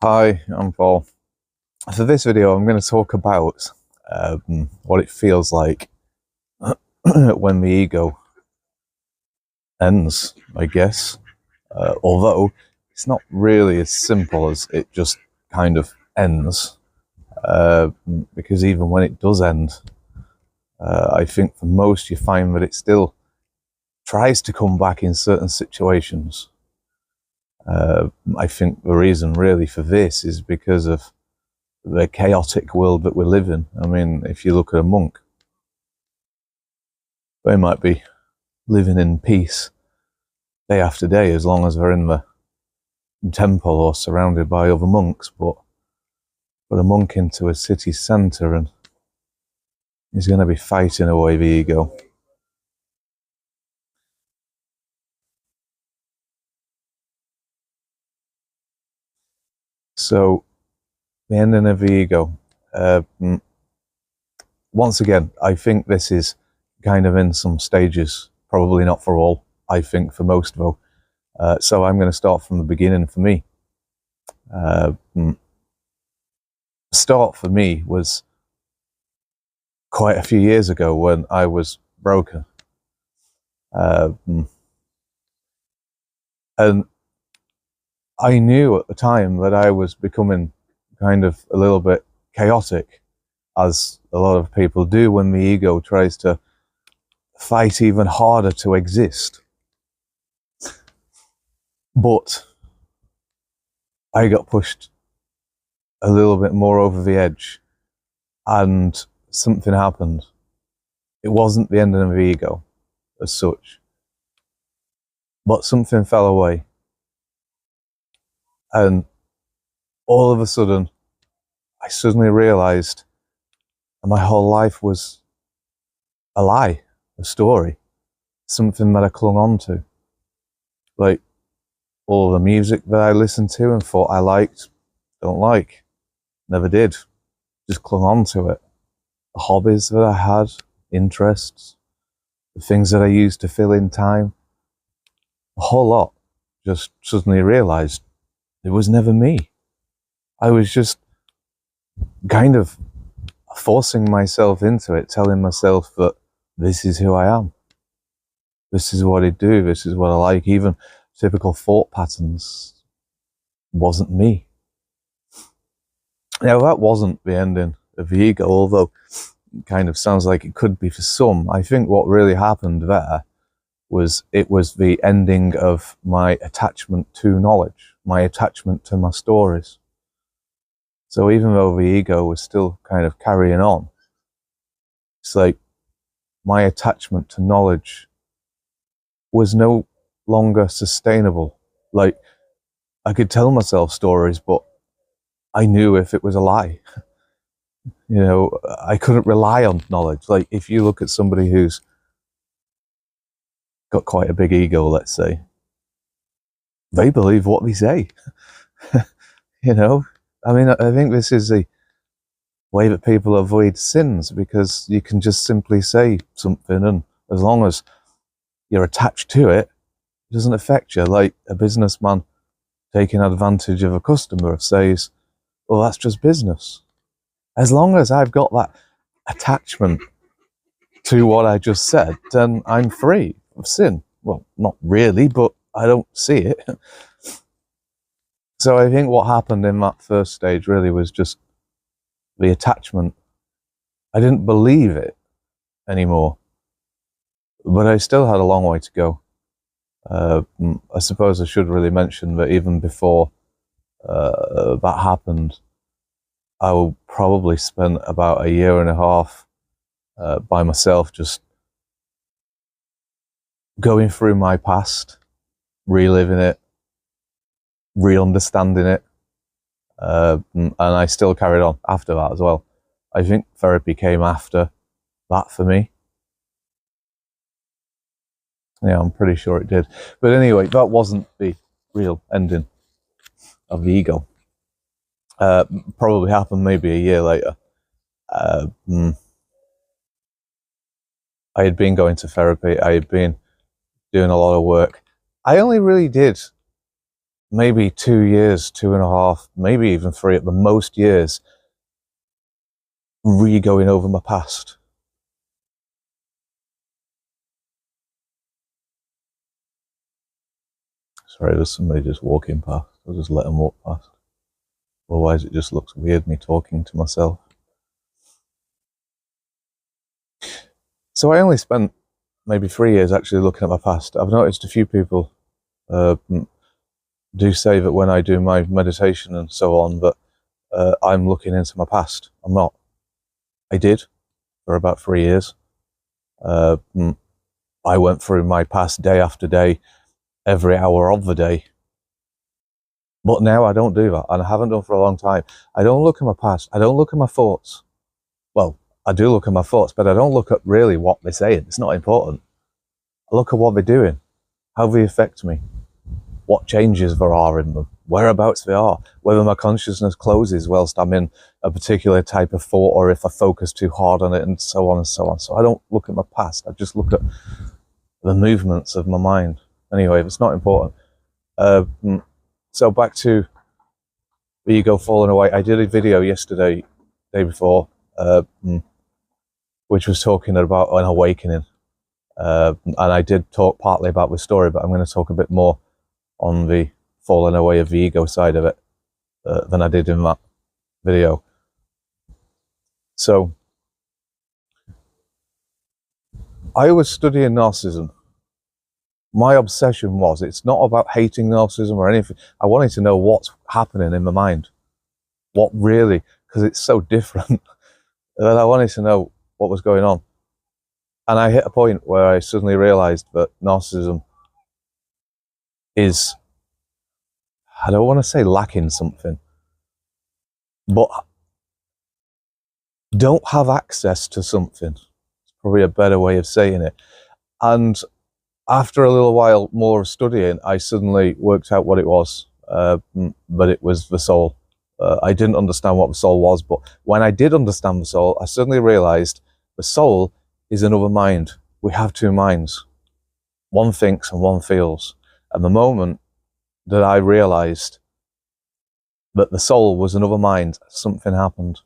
Hi, I'm Paul. For this video, I'm going to talk about what it feels like when the ego ends, I guess. Although it's not really as simple as it just kind of ends, because even when it does end, I think for most you find that it still tries to come back in certain situations. I think the reason really for this is because of the chaotic world that we live in. I mean, if you look at a monk, they might be living in peace day after day as long as they're in the temple or surrounded by other monks, but put a monk into a city centre and he's going to be fighting away the ego. So, the ending of the ego. Once again, I think this is kind of in some stages, probably not for all, I think for most though. So I'm going to start from the beginning for me. Start for me was quite a few years ago when I was broken. And I knew at the time that I was becoming kind of a little bit chaotic, as a lot of people do when the ego tries to fight even harder to exist. But I got pushed a little bit more over the edge and something happened. It wasn't the ending of the ego as such, but something fell away. And all of a sudden, I suddenly realized that my whole life was a lie, a story, something that I clung on to. Like all the music that I listened to and thought I liked, don't like, never did, just clung on to it. The hobbies that I had, interests, the things that I used to fill in time, a whole lot, just suddenly realized it was never me. I was just kind of forcing myself into it, telling myself that this is who I am. This is what I do. This is what I like. Even typical thought patterns wasn't me. Now, that wasn't the ending of the ego, although it kind of sounds like it could be for some. I think what really happened there was it was the ending of my attachment to knowledge, my attachment to my stories. So even though the ego was still kind of carrying on, it's like my attachment to knowledge was no longer sustainable. Like, I could tell myself stories, but I knew if it was a lie. You know, I couldn't rely on knowledge. Like, if you look at somebody who's got quite a big ego, let's say, they believe what they say. You know, I mean, I think this is the way that people avoid sins, because you can just simply say something, and as long as you're attached to it, it doesn't affect you. Like a businessman taking advantage of a customer says, well, that's just business. As long as I've got that attachment to what I just said, then I'm free of sin. Well, not really, but I don't see it. So I think what happened in that first stage really was just the attachment. I didn't believe it anymore, but I still had a long way to go. I suppose I should really mention that even before that happened, I probably spent about a year and a half by myself, just going through my past, reliving it, re-understanding it, and I still carried on after that as well. I think therapy came after that for me. Yeah, I'm pretty sure it did. But anyway, that wasn't the real ending of the ego. Probably happened maybe a year later. I had been going to therapy. I had been doing a lot of work. I only really did maybe 2 years, 2.5, maybe even 3 at the most years, going over my past. Sorry, there's somebody just walking past. I'll just let them walk past. Otherwise it just looks weird, me talking to myself. So I only spent maybe 3 years actually looking at my past. I've noticed a few people do say that when I do my meditation and so on, that I'm looking into my past. I'm not. I did for about 3 years. I went through my past day after day, every hour of the day. But now I don't do that, and I haven't done for a long time. I don't look at my past. I don't look at my thoughts. Well, I do look at my thoughts, but I don't look at really what they're saying. It's not important. I look at what they're doing, how they affect me, what changes there are in them, whereabouts they are, whether my consciousness closes whilst I'm in a particular type of thought, or if I focus too hard on it, and so on and so on. So I don't look at my past. I just look at the movements of my mind. Anyway, it's not important. So back to the ego falling away. I did a video yesterday, day before, which was talking about an awakening. And I did talk partly about the story, but I'm going to talk a bit more on the falling away of the ego side of it than I did in that video. So I was studying narcissism. My obsession was, it's not about hating narcissism or anything. I wanted to know what's happening in my mind. What really, because it's so different. that I wanted to know what was going on. And I hit a point where I suddenly realized that narcissism is, I don't want to say lacking something, but don't have access to something. It's probably a better way of saying it. And after a little while more of studying, I suddenly worked out what it was, but it was the soul. I didn't understand what the soul was, but when I did understand the soul, I suddenly realized the soul is another mind. We have two minds. One thinks and one feels. And the moment that I realized that the soul was another mind, something happened.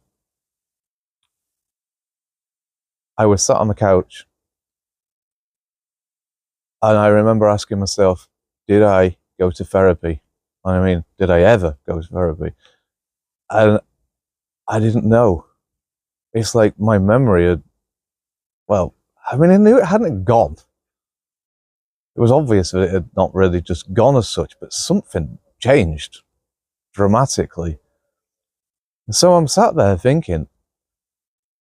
I was sat on the couch, and I remember asking myself, did I go to therapy? I mean, did I ever go to therapy? And I didn't know. It's like my memory had, well, I mean, I knew it hadn't gone. It was obvious that it had not really just gone as such, but something changed dramatically. And so I'm sat there thinking,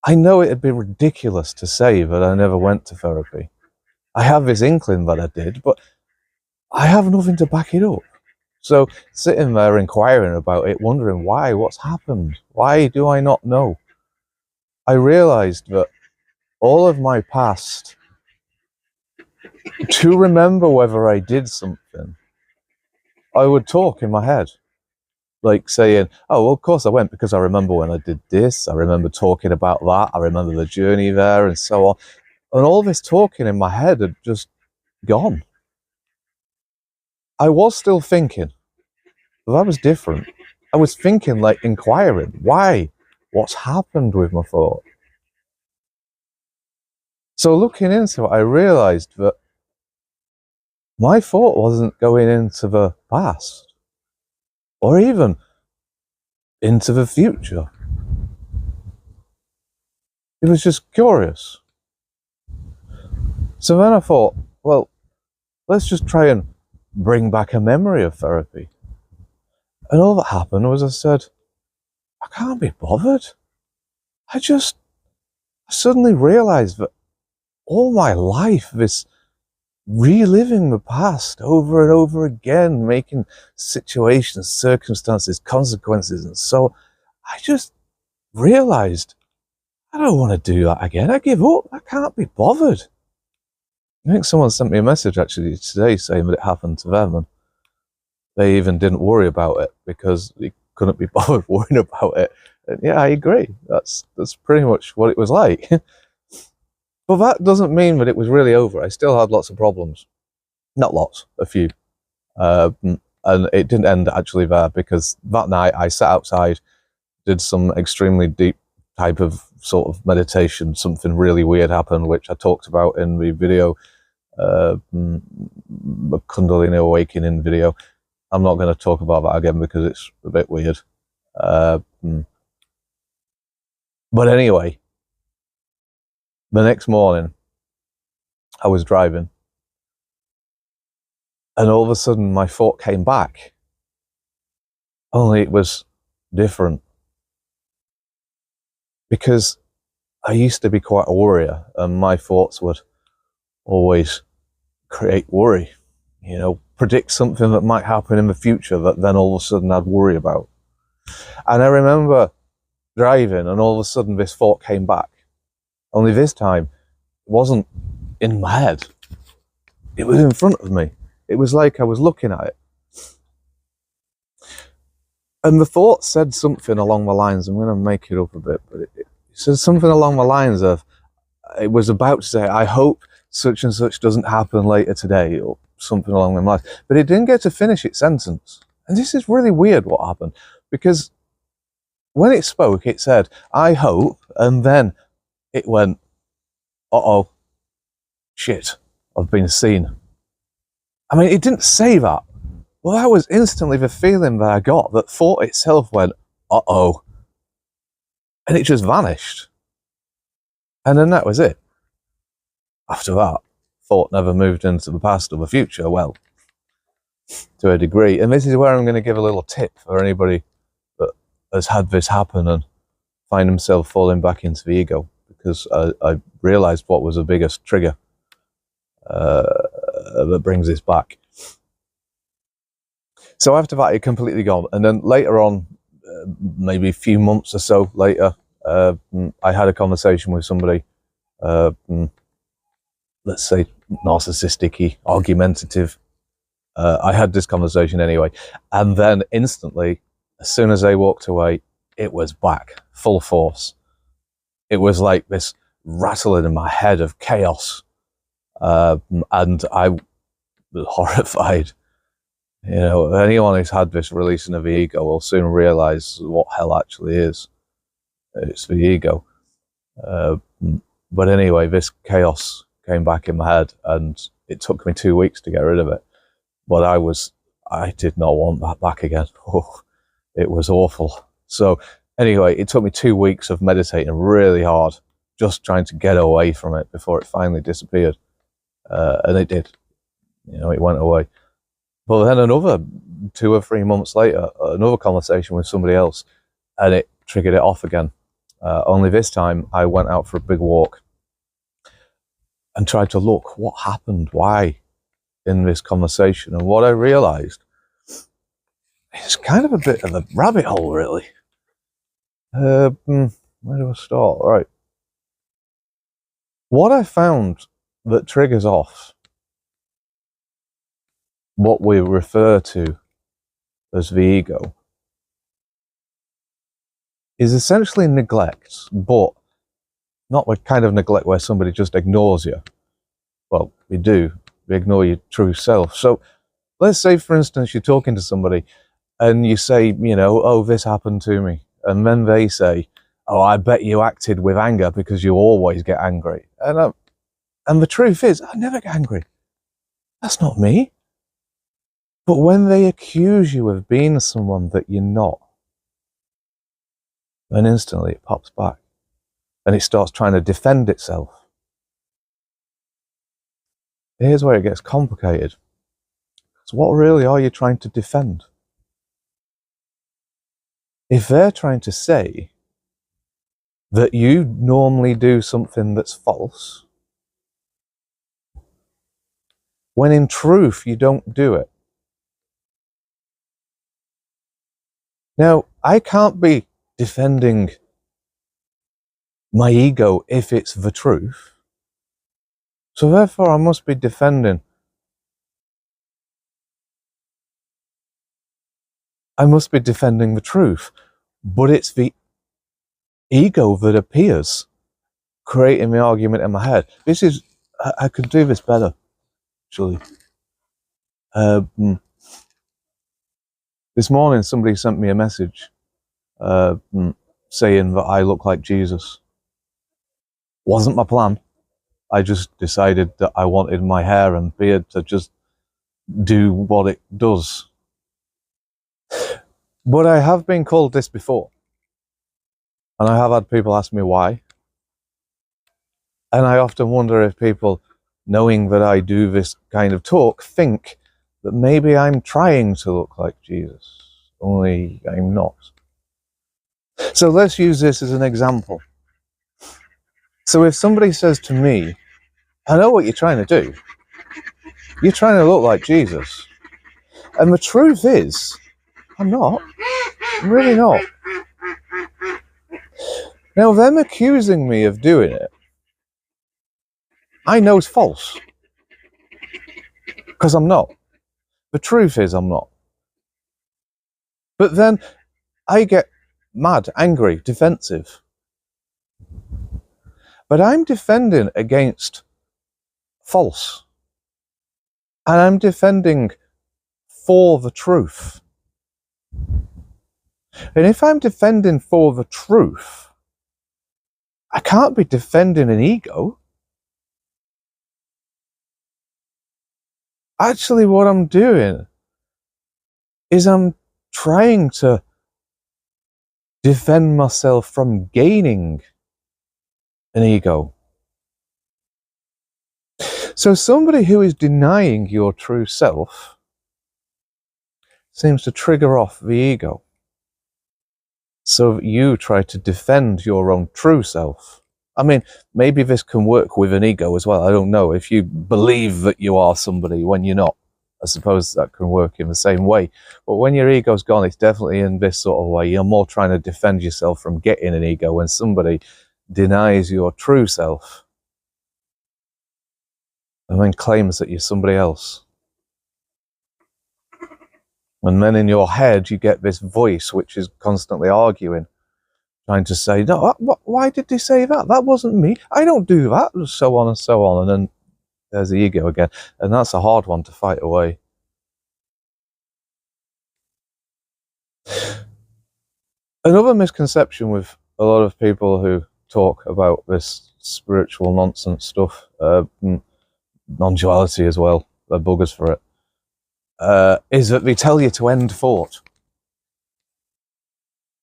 I know it'd be ridiculous to say that I never went to therapy. I have this inkling that I did, but I have nothing to back it up. So sitting there inquiring about it, wondering why, what's happened? Why do I not know? I realized that all of my past, to remember whether I did something, I would talk in my head. Like saying, oh, well, of course I went because I remember when I did this. I remember talking about that. I remember the journey there and so on. And all this talking in my head had just gone. I was still thinking, but that was different. I was thinking, like inquiring, why? What's happened with my thought? So looking into it, I realized that my thought wasn't going into the past or even into the future. It was just curious. So then I thought, well, let's just try and bring back a memory of therapy. And all that happened was I said, I can't be bothered. I suddenly realized that all my life, this reliving the past over and over again, making situations, circumstances, consequences, and so I just realized I don't want to do that again. I give up. I can't be bothered. I think someone sent me a message actually today saying that it happened to them, and they even didn't worry about it because they couldn't be bothered worrying about it. And yeah, I agree. That's pretty much what it was like. But that doesn't mean that it was really over. I still had lots of problems. Not lots, a few. And it didn't end actually there, because that night I sat outside, did some extremely deep type of sort of meditation. Something really weird happened, which I talked about in the video, kundalini awakening video. I'm not going to talk about that again because it's a bit weird. But anyway, the next morning I was driving, and all of a sudden my thought came back, only it was different. Because I used to be quite a worrier, and my thoughts would always create worry, you know, predict something that might happen in the future that then all of a sudden I'd worry about. And I remember driving, and all of a sudden this thought came back. Only this time, it wasn't in my head. It was in front of me. It was like I was looking at it. And the thought said something along the lines, I'm going to make it up a bit, but it said something along the lines of, it was about to say, I hope such and such doesn't happen later today, or something along them lines. But it didn't get to finish its sentence. And this is really weird what happened, because when it spoke, it said, I hope, and then it went, uh-oh, shit, I've been seen. I mean, it didn't say that. Well, that was instantly the feeling that I got, that thought itself went, uh-oh. And it just vanished. And then that was it. After that, thought never moved into the past or the future, well, to a degree. And this is where I'm going to give a little tip for anybody that has had this happen and find himself falling back into the ego, because I realized what was the biggest trigger that brings this back. So after that, it completely gone. And then later on, maybe a few months or so later, I had a conversation with somebody, let's say narcissistic-y, argumentative. I had this conversation anyway. And then instantly, as soon as they walked away, it was back, full force. It was like this rattling in my head of chaos. And I was horrified. You know, anyone who's had this releasing of the ego will soon realize what hell actually is. It's the ego. But anyway, this chaos came back in my head, and it took me 2 weeks to get rid of it. But I did not want that back again. Oh, it was awful. So anyway, it took me 2 weeks of meditating really hard, just trying to get away from it before it finally disappeared. And it did. You know, it went away. But then another 2 or 3 months later, another conversation with somebody else, and it triggered it off again. Only this time, I went out for a big walk and tried to look what happened, why, in this conversation. And what I realized, it's kind of a bit of a rabbit hole, really. Where do I start? All right. What I found that triggers off what we refer to as the ego is essentially neglect, but not the kind of neglect where somebody just ignores you. Well, we do. We ignore your true self. So let's say, for instance, you're talking to somebody and you say, you know, oh, this happened to me. And then they say, oh, I bet you acted with anger because you always get angry. And the truth is, I never get angry. That's not me. But when they accuse you of being someone that you're not, then instantly it pops back and it starts trying to defend itself. Here's where it gets complicated. So what really are you trying to defend? If they're trying to say that you normally do something that's false, when in truth you don't do it. Now, I can't be defending my ego if it's the truth. So therefore I must be defending. I must be defending the truth. But it's the ego that appears, creating the argument in my head. This is, I could do this better, actually. This morning somebody sent me a message saying that I look like Jesus. Wasn't my plan. I just decided that I wanted my hair and beard to just do what it does. But I have been called this before. And I have had people ask me why. And I often wonder if people, knowing that I do this kind of talk, think that maybe I'm trying to look like Jesus, only I'm not. So let's use this as an example. So if somebody says to me, I know what you're trying to do. You're trying to look like Jesus. And the truth is, I'm not. I'm really not. Now, them accusing me of doing it, I know is false. Because I'm not. The truth is I'm not. But then I get mad, angry, defensive. But I'm defending against false. And I'm defending for the truth. And if I'm defending for the truth, I can't be defending an ego. Actually, what I'm doing is I'm trying to defend myself from gaining an ego. So somebody who is denying your true self seems to trigger off the ego. So that you try to defend your own true self. I mean, maybe this can work with an ego as well. I don't know. If you believe that you are somebody when you're not, I suppose that can work in the same way. But when your ego's gone, it's definitely in this sort of way. You're more trying to defend yourself from getting an ego when somebody denies your true self and then claims that you're somebody else. And then in your head, you get this voice which is constantly arguing, trying to say, no, why did they say that? That wasn't me. I don't do that, and so on and so on. And then there's the ego again. And that's a hard one to fight away. Another misconception with a lot of people who talk about this spiritual nonsense stuff, non-duality as well, they're buggers for it, is that they tell you to end thought.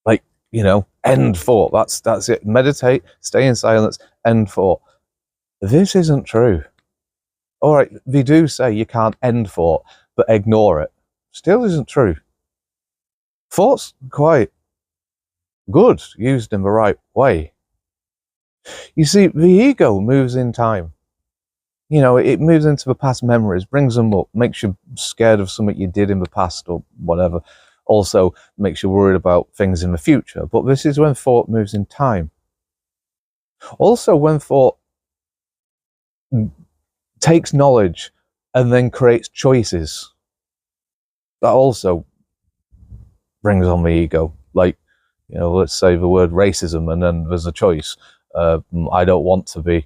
Like, you know, end thought. That's it. Meditate, stay in silence, end thought. This isn't true. All right, they do say you can't end thought, but ignore it. Still isn't true. Thought's quite good, used in the right way. You see, the ego moves in time. You know, it moves into the past memories, brings them up, makes you scared of something you did in the past or whatever. Also makes you worried about things in the future. But this is when thought moves in time. Also, when thought takes knowledge and then creates choices, that also brings on the ego. Like, you know, let's say the word racism, and then there's a choice. I don't want to be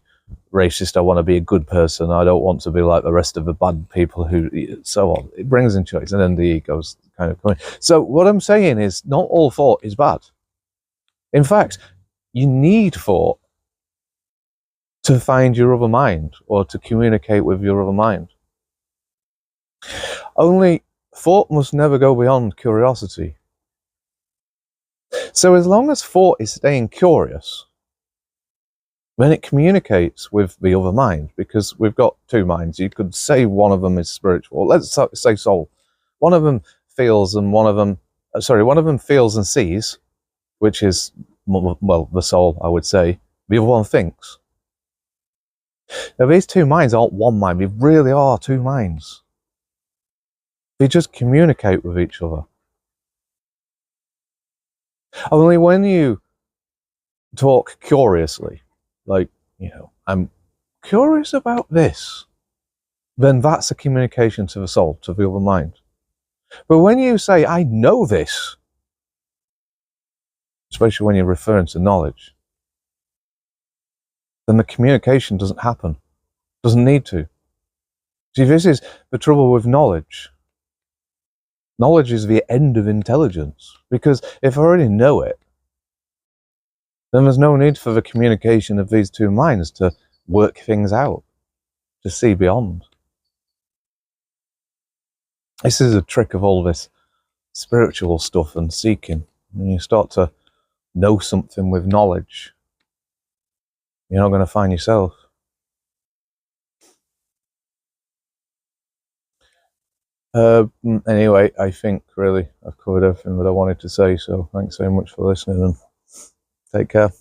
racist. I want to be a good person. I don't want to be like the rest of the bad people who, so on. It brings in choice, and then the ego's kind of coming. So what I'm saying is, not all thought is bad. In fact, you need thought to find your other mind or to communicate with your other mind. Only thought must never go beyond curiosity. So as long as thought is staying curious, then it communicates with the other mind, because we've got two minds. You could say one of them is spiritual. Let's say soul. One of them feels and one of them feels and sees, which is, well, the soul, I would say. The other one thinks. Now, these two minds aren't one mind. They really are two minds. They just communicate with each other. Only when you talk curiously, like, you know, I'm curious about this, then that's a communication to the soul, to the other mind. But when you say, I know this, especially when you're referring to knowledge, then the communication doesn't happen. Doesn't need to. See, this is the trouble with knowledge. Knowledge is the end of intelligence, because if I already know it, then there's no need for the communication of these two minds to work things out, to see beyond. This is a trick of all this spiritual stuff and seeking. When you start to know something with knowledge, you're not going to find yourself. Anyway, I think really I've covered everything that I wanted to say, so thanks very much for listening and take care.